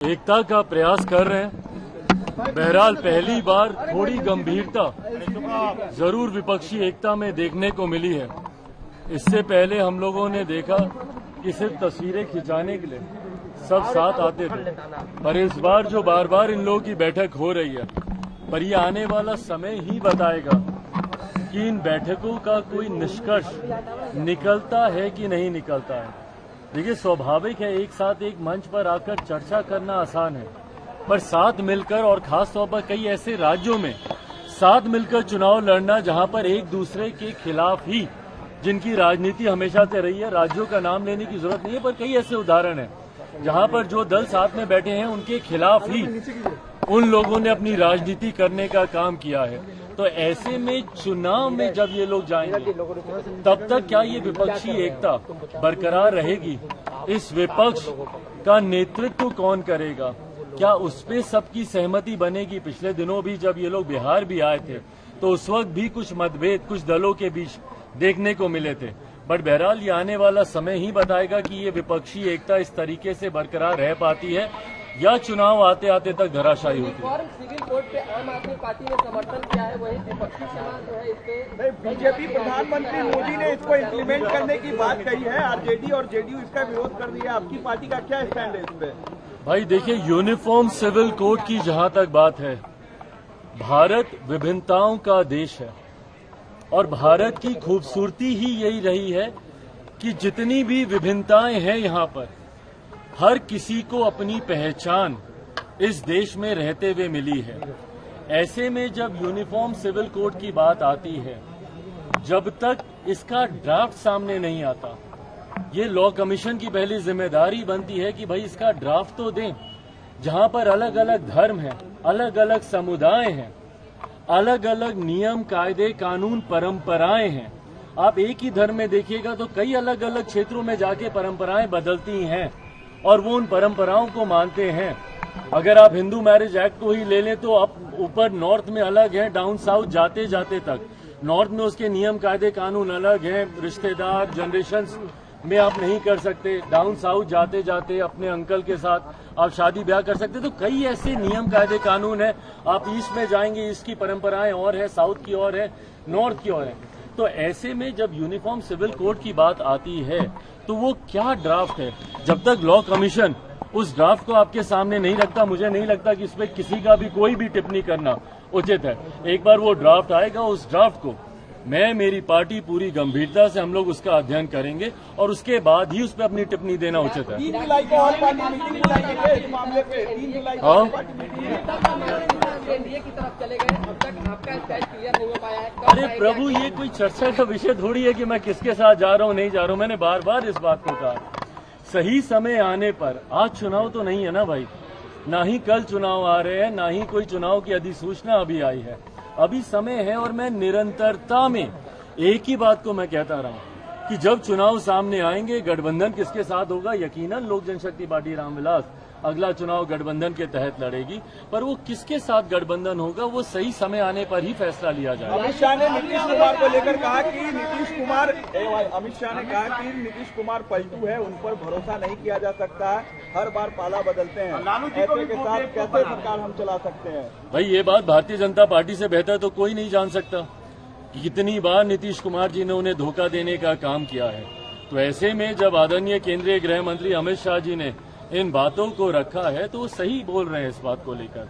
एकता का प्रयास कर रहे हैं। बहरहाल पहली बार थोड़ी गंभीरता जरूर विपक्षी एकता में देखने को मिली है। इससे पहले हम लोगों ने देखा कि सिर्फ तस्वीरें खिंचाने के लिए सब साथ आते थे, पर इस बार जो बार बार इन लोगों की बैठक हो रही है, पर ये आने वाला समय ही बताएगा कि इन बैठकों का कोई निष्कर्ष निकलता है कि नहीं निकलता है। देखिए, स्वाभाविक है एक साथ एक मंच पर आकर चर्चा करना आसान है, पर साथ मिलकर और खास तौर पर कई ऐसे राज्यों में साथ मिलकर चुनाव लड़ना जहां पर एक दूसरे के खिलाफ ही, जिनकी राजनीति हमेशा से रही है, राज्यों का नाम लेने की जरूरत नहीं है, पर कई ऐसे उदाहरण हैं जहां पर जो दल साथ में बैठे हैं उनके खिलाफ ही उन लोगों ने अपनी राजनीति करने का काम किया है। तो ऐसे में चुनाव में जब ये लोग जाएंगे तब तक क्या ये विपक्षी एकता बरकरार रहेगी? इस विपक्ष का नेतृत्व कौन करेगा? क्या उस पे सबकी सहमति बनेगी? पिछले दिनों भी जब ये लोग बिहार भी आए थे तो उस वक्त भी कुछ मतभेद कुछ दलों के बीच देखने को मिले थे, बट बहरहाल ये आने वाला समय ही बताएगा कि ये विपक्षी एकता इस तरीके से बरकरार रह पाती है या चुनाव आते आते तक धराशायी होती है। सिविल कोड पे आम आदमी पार्टी ने समर्थन किया है, वही विपक्षी समाज जो है इसके बीजेपी प्रधानमंत्री मोदी ने इसको इम्प्लीमेंट करने की बात कही है, आरजेडी और जेडीयू इसका विरोध कर दिया। आपकी पार्टी का क्या स्टैंड है इस पे? भाई देखिए, यूनिफॉर्म सिविल कोड की जहां तक बात है, भारत विभिन्नताओं का देश है और भारत की खूबसूरती ही यही रही है कि जितनी भी विभिन्नताएं हैं यहाँ पर, हर किसी को अपनी पहचान इस देश में रहते हुए मिली है। ऐसे में जब यूनिफॉर्म सिविल कोड की बात आती है, जब तक इसका ड्राफ्ट सामने नहीं आता, ये लॉ कमीशन की पहली जिम्मेदारी बनती है कि भाई इसका ड्राफ्ट तो दें, जहां पर अलग अलग धर्म हैं, अलग अलग समुदाय हैं, अलग अलग नियम कायदे कानून परंपराएं हैं। आप एक ही धर्म में देखिएगा तो कई अलग अलग क्षेत्रों में जाके परंपराएं बदलती हैं और वो उन परंपराओं को मानते हैं। अगर आप हिंदू मैरिज एक्ट को ही ले लें तो आप ऊपर नॉर्थ में अलग है, डाउन साउथ जाते जाते तक नॉर्थ में उसके नियम कायदे कानून अलग हैं, रिश्तेदार जनरेशंस में आप नहीं कर सकते, डाउन साउथ जाते जाते अपने अंकल के साथ आप शादी ब्याह कर सकते। तो कई ऐसे नियम कायदे कानून है। आप ईस्ट में जाएंगे, ईस्ट की परंपराएं और है, साउथ की और है, नॉर्थ की और है। तो ऐसे में जब यूनिफॉर्म सिविल कोड की बात आती है तो वो क्या ड्राफ्ट है, जब तक लॉ कमीशन उस ड्राफ्ट को आपके सामने नहीं रखता, मुझे नहीं लगता कि इस पर किसी का भी कोई भी टिप्पणी करना उचित है। एक बार वो ड्राफ्ट आएगा, उस ड्राफ्ट को मैं, मेरी पार्टी पूरी गंभीरता से हम लोग उसका अध्ययन करेंगे और उसके बाद ही उस पर अपनी टिप्पणी देना उचित है। 3 जुलाई को और पार्टी मीटिंग बुलाएंगे इस मामले पे। 3 जुलाई को और पार्टी मीटिंग एनडीए की तरफ चले गए, अब तक आपका स्टैंड क्लियर नहीं हो पाया है। अरे प्रभु, ये कोई चर्चा का विषय थोड़ी है कि मैं किसके साथ जा रहा हूँ नहीं जा रहा हूँ। मैंने बार बार इस बात को कहा, सही समय आने पर, आज चुनाव तो नहीं है ना भाई, ना ही कल चुनाव आ रहे हैं, ना ही कोई चुनाव की अधिसूचना अभी आई है, अभी समय है। और मैं निरंतरता में एक ही बात को मैं कहता रहा हूं कि जब चुनाव सामने आएंगे, गठबंधन किसके साथ होगा, यकीनन लोक जनशक्ति पार्टी रामविलास अगला चुनाव गठबंधन के तहत लड़ेगी, पर वो किसके साथ गठबंधन होगा वो सही समय आने पर ही फैसला लिया जाएगा। अमित शाह ने नीतीश कुमार को लेकर कहा कि अमित शाह ने कहा कि नीतीश कुमार पलटू है, उन पर भरोसा नहीं किया जा सकता, हर बार पाला बदलते हैं, ऐसे के साथ कैसे सरकार हम चला सकते हैं? भाई ये बात भारतीय जनता पार्टी से बेहतर तो कोई नहीं जान सकता कि कितनी बार नीतीश कुमार जी ने उन्हें धोखा देने का काम किया है। तो ऐसे में जब आदरणीय केंद्रीय गृह मंत्री अमित शाह जी ने इन बातों को रखा है तो वो सही बोल रहे हैं इस बात को लेकर।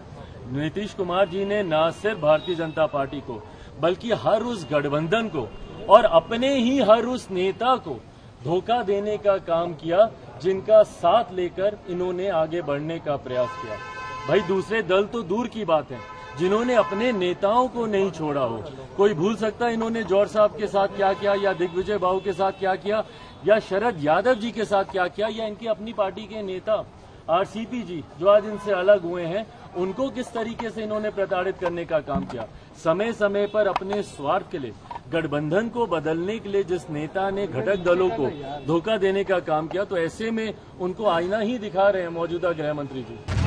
नीतीश कुमार जी ने न सिर्फ भारतीय जनता पार्टी को बल्कि हर उस गठबंधन को और अपने ही हर उस नेता को धोखा देने का काम किया जिनका साथ लेकर इन्होंने आगे बढ़ने का प्रयास किया। भाई दूसरे दल तो दूर की बात है, जिन्होंने अपने नेताओं को नहीं छोड़ा हो। कोई भूल सकता है इन्होंने जौहर साहब के साथ क्या किया, या दिग्विजय बाबू के साथ क्या किया, या शरद यादव जी के साथ क्या किया, या इनकी अपनी पार्टी के नेता आरसीपी जी जो आज इनसे अलग हुए हैं, उनको किस तरीके से इन्होंने प्रताड़ित करने का काम किया। समय समय पर अपने स्वार्थ के लिए, गठबंधन को बदलने के लिए जिस नेता ने घटक दलों को धोखा देने का काम किया, तो ऐसे में उनको आईना ही दिखा रहे हैं मौजूदा गृह मंत्री जी।